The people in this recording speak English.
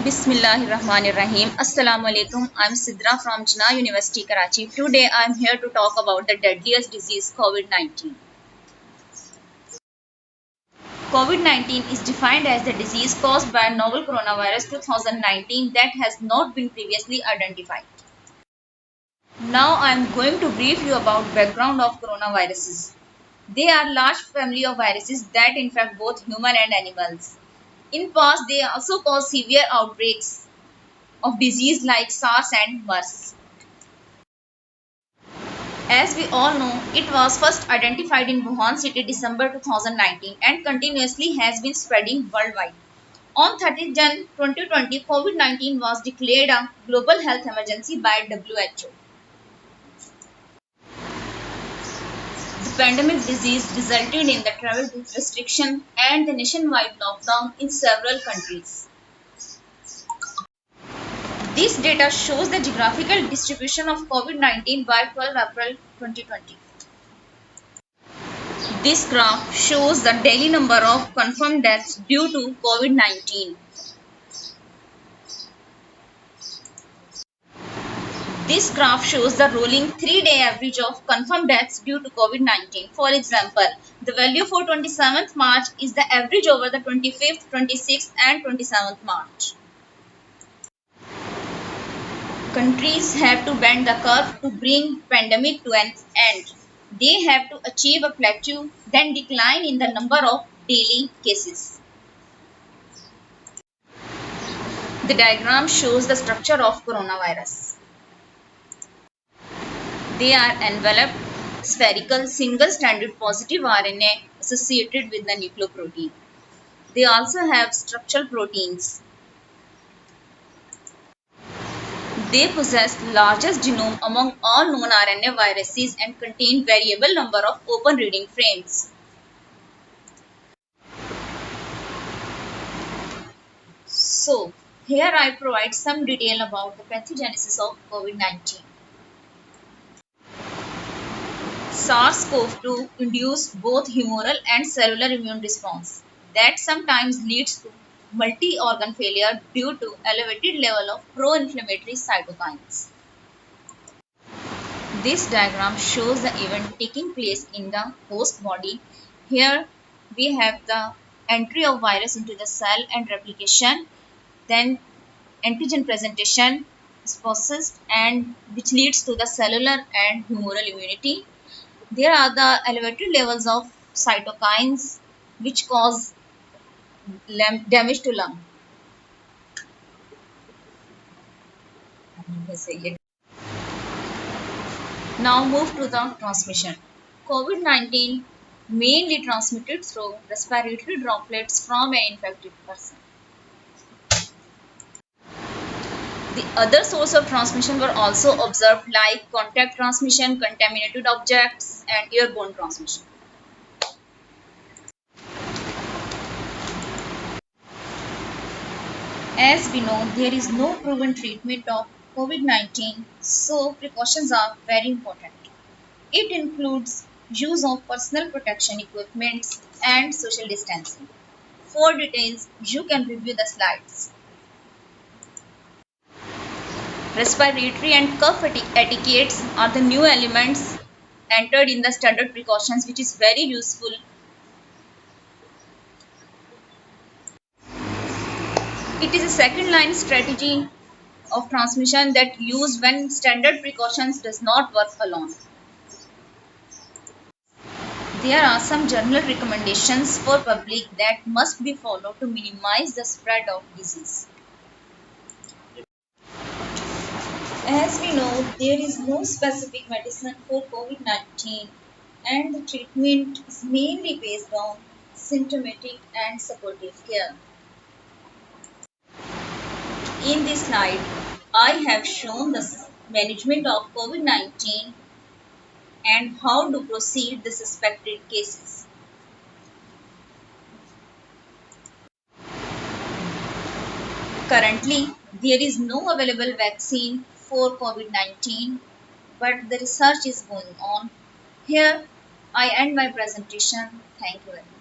Bismillahirrahmanirrahim. Assalamu alaikum. I'm Sidra from Jinnah University, Karachi. Today I'm here to talk about the deadliest disease, COVID-19. COVID-19 is defined as the disease caused by novel coronavirus 2019 that has not been previously identified. Now I'm going to brief you about background of coronaviruses. They are large family of viruses that infect both human and animals. In past, they also cause severe outbreaks of disease like SARS and MERS. As we all know, it was first identified in Wuhan city December 2019 and continuously has been spreading worldwide. On 30 Jan 2020, COVID-19 was declared a global health emergency by WHO. The pandemic disease resulted in the travel restriction and the nationwide lockdown in several countries. This data shows the geographical distribution of COVID-19 by 12 April 2020. This graph shows the daily number of confirmed deaths due to COVID-19. This graph shows the rolling 3-day average of confirmed deaths due to COVID-19. For example, the value for 27th March is the average over the 25th, 26th and 27th March. Countries have to bend the curve to bring pandemic to an end. They have to achieve a plateau, then decline in the number of daily cases. The diagram shows the structure of coronavirus. They are enveloped, spherical, single-stranded positive RNA associated with the nucleoprotein. They also have structural proteins. They possess largest genome among all known RNA viruses and contain variable number of open reading frames. So, here I provide some detail about the pathogenesis of COVID-19. SARS-CoV-2 induced both humoral and cellular immune response that sometimes leads to multi-organ failure due to elevated level of pro-inflammatory cytokines. This diagram shows the event taking place in the host body. Here we have the entry of virus into the cell and replication, then antigen presentation, process, and which leads to the cellular and humoral immunity. There are the elevated levels of cytokines which cause damage to lung. Now move to the transmission. COVID-19 mainly transmitted through respiratory droplets from an infected person. The other sources of transmission were also observed like contact transmission, contaminated objects and airborne transmission. As we know, there is no proven treatment of COVID-19, so precautions are very important. It includes use of personal protection equipment and social distancing. For details, you can review the slides. Respiratory and cough etiquettes are the new elements entered in the standard precautions, which is very useful. It is a second line strategy of transmission that used when standard precautions does not work alone. There are some general recommendations for public that must be followed to minimize the spread of disease. As we know, there is no specific medicine for COVID-19 and the treatment is mainly based on symptomatic and supportive care. In this slide, I have shown the management of COVID-19 and how to proceed the suspected cases. Currently, there is no available vaccine for COVID-19, but the research is going on. Here, I end my presentation. Thank you very much.